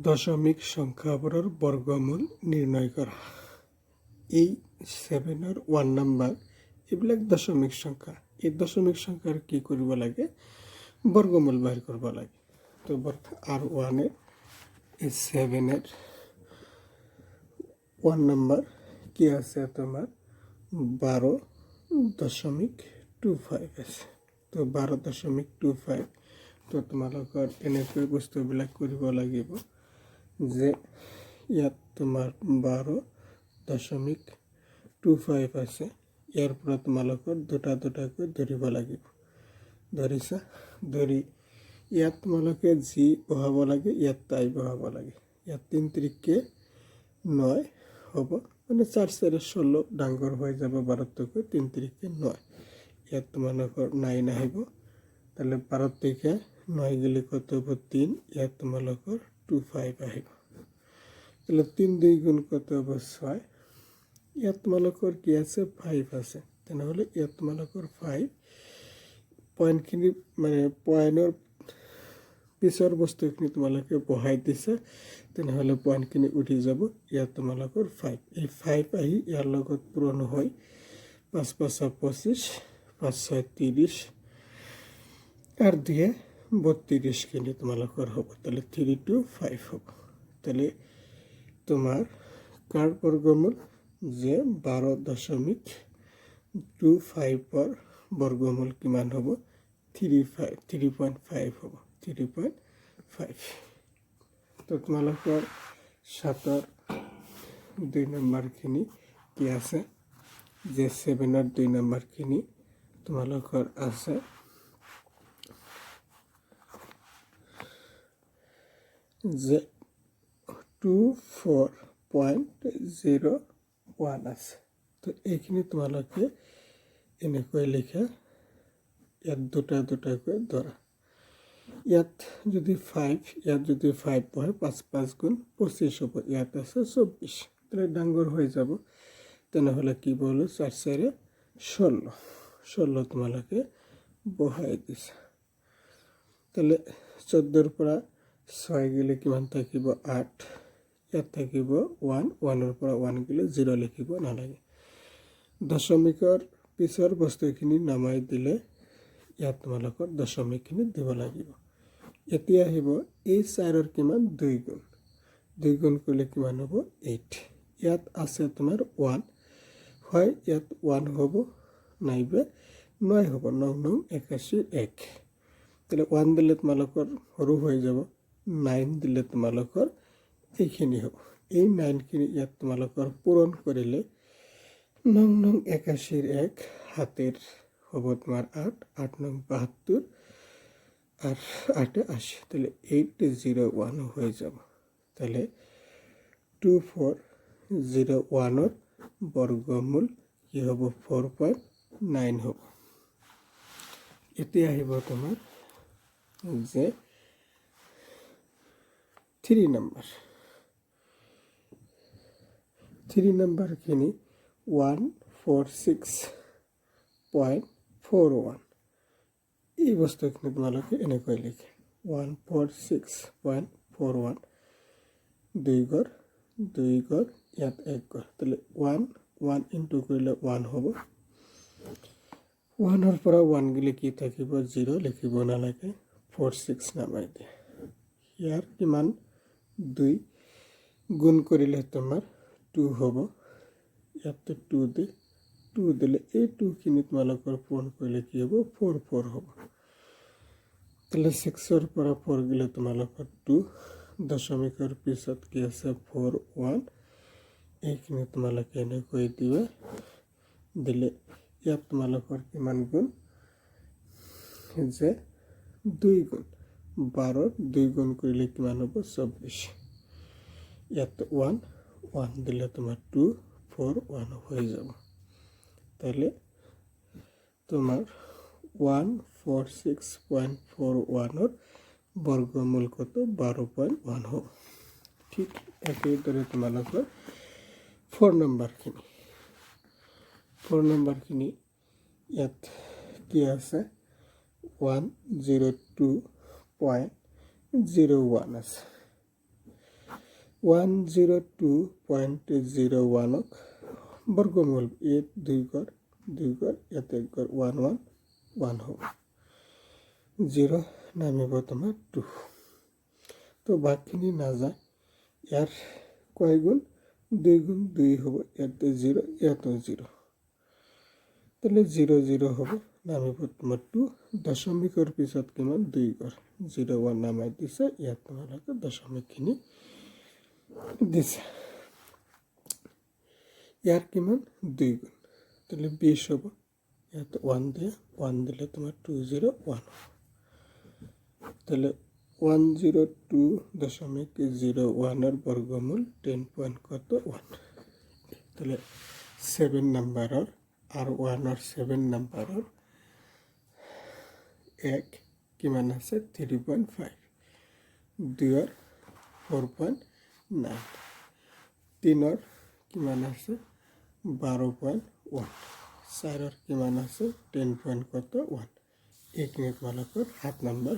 দশমিক সংখ্যাবোৰৰ বৰ্গমূল নিৰ্ণয় কৰা। এই 7ৰ 1 নম্বৰ এইবিলাক দশমিক সংখ্যা। এই দশমিক সংখ্যাৰ কি কৰিব লাগে? বৰ্গমূল বাহিৰ কৰিব লাগে। তো আৰু 1 এই 7ৰ 1 নম্বৰ কি আছে তোমাৰ 12.25 আছে। তো 12.25 তো তোমালোকৰ এনেকৈ বস্তুবিলাক কৰিব লাগিব যে ইয়াত তোমাৰ 12.25 আছে। ইয়াৰ পৰা তোমালোকৰ দুটা দুটাকৈ ধৰিব লাগিব। ধৰিছা? ধৰি ইয়াত তোমালোকে যি বহাব লাগে ইয়াত তাই বহাব লাগে। ইয়াত 3 × 9 হ'ব, মানে 4 × 16 ডাঙৰ হৈ যাব 12তকৈ 3 × 9। ইয়াত তোমালোকৰ 9 আহিব, তাহলে 12 থেকে 9 গেলে কত হ'ব 3, ইয়াত তোমালোকৰ 25 আহিব। তাহলে 3 2 গুণ কত হ'ব 6, ইয়াত তোমালোকৰ কি আছে 5 আছে। তেনেহলে ইয়াত তোমালোকৰ 5 পয়েন্টখিনি মানে পয়েন্টৰ পিছৰ বস্তুখিনি তোমালোকে বহাই দিছে, তেনেহলে পয়েন্টখিনি উঠি যাব। ইয়াত তোমালোকৰ 5, এই 5 আহি ইয়াৰ লগত পূৰণ হৈ 5 5 25, 5 6 30 আৰ দিয়ে 32খিনি তোমালোকৰ হ'ব। তাহলে 3 to 5 হ'ব। তাহলে তোমার কার বর্গমূল যে 12.25 বর্গমূল কিমান হ'ব 3.5 হ'ব 3.5। তো তোমালোকৰ 7ৰ 2 নম্বৰখিনি কি আছে যে 7ৰ 2 নম্বৰখিনি তোমালোকৰ আছে যে 24.01 আছে। তো এইখিনি তোমালোকে এনেকৈ লিখা, ইয়াত দুটা দুটাকৈ ধৰা। ইয়াত যদি 5, ইয়াত যদি 5 বহে 5 5 গুণ 25 হ'ব। ইয়াত আছে 24, তাহলে ডাঙৰ হৈ যাব। তেনেহলে কি বলো 4 4 16, 16 তোমালোকে বহাই দিছা। তাহলে 14ৰ পৰা 6 গেলে কিমান থাকিব 8, ইয়াত থাকিব 1, 1ৰ পৰা 1 গেলে 0 লিখিব নালাগে। দশমিকৰ পিছৰ বস্তুখিনি নামাই দিলে ইয়াত তোমালোকৰ দশমিকখিনি দিব লাগিব। এতিয়া আহিব এই 4ৰ কিমান 2 গুণ, 2 গুণ কৰিলে কিমান হ'ব 8। ইয়াত আছে তোমাৰ 1, হয় ইয়াত 1 হ'ব নাইবা 9 হ'ব। 9 9 81 1, তাহলে 1 দিলে তোমালোকৰ সৰু হৈ যাব, 9 দিলে তোমালোকৰ এইখিনি হ'ব। এই 9খিনি ইয়াত তোমালোকৰ পূৰণ কৰিলে 9 9 81 1 হাতের হ'ব তোমার 8, 8 9 72 আর 8 80, তাহলে 801 হয়ে যাব। তাহলে 2401 বর্গমূল কি হ'ব 4.9 হ'ব। এতিয়া আহিব তোমাৰ যে 3 নম্বৰ। 3 নম্বৰখিনি 146.41 এই বস্তুখিনি তোমালোকে এনেকৈ লিখে 146.41, 2 ঘৰ 2 ঘৰ ইয়াত 1 ঘৰ, তাহলে 1 1 ইনটু কৰিলে 1 হ'ব। 1ৰ পৰা 1 গেলে কি থাকিব 0 লিখিব নালাগে, 46 নামাই দিয়ে। ইয়াৰ কিমান 2 গুণ কৰিলে তোমাৰ 2 হ'ব। ইয়াতে 2 দি 2 দিলে এই 2খিনি তোমালোকৰ পূৰণ কৰিলে কি হ'ব 4 4 হ'ব। তাহলে 6ৰ পৰা 4 গেলে তোমালোকৰ 2, দশমিকৰ পিছত কি আছে 4 1, এইখিনি তোমালোকে এনেকৈ দিবা। দিলে ইয়াত তোমালোকৰ কিমান গুণ যে 2 গুণ, 12ৰ 2 গুণ কৰিলে কিমান হ'ব 24। ইয়াত 1 1 দিলে তোমাৰ 2 4 1 হয়ে যাব। তাহলে তোমাৰ 146.41 বৰ্গমূল কত 12.1 হবে। ঠিক একইদৰে তোমালোকৰ 4 নম্বৰখিনি। 4 নম্বৰখিনি ইয়াত কি আছে 102.01 আছে। 102.01 বর্গমূল এ 2 ঘর এতে 1 ঘর 1 1 1 হবে 0 নামিব তোমার 2 তো বাকিখিনি না যায় ইয়ার কয় গুণ 2 গুণ 2 হবে এতে 0 এতে 0 তাহলে 0 0 হবে নামিব তোমার 2 দশমিকৰ পিছত কিমান 2 ঘর 0 1 নামাই দিছে ইয়াত তোমালোকে দশমিকখিনি দিছে ইয়ার কিমান 2 গুণ তাহলে 20 হবে ইয়াত 1 দিয়ে 1 দিলে তোমার 2 0 1 তাহলে 102.01 এর বর্গমূল 10 পয়েন্ট কত 1 তাহলে 7 নাম্বারের আর 1 আর 7 নাম্বারের এক কিমান আছে 3.5 2 আর 4.9 3 আর কিমান আছে 12.1 4 আর কিমান আছে 10 পয়েন্ট কত 1 এইখিনি তোমালোকৰ 7 নম্বৰ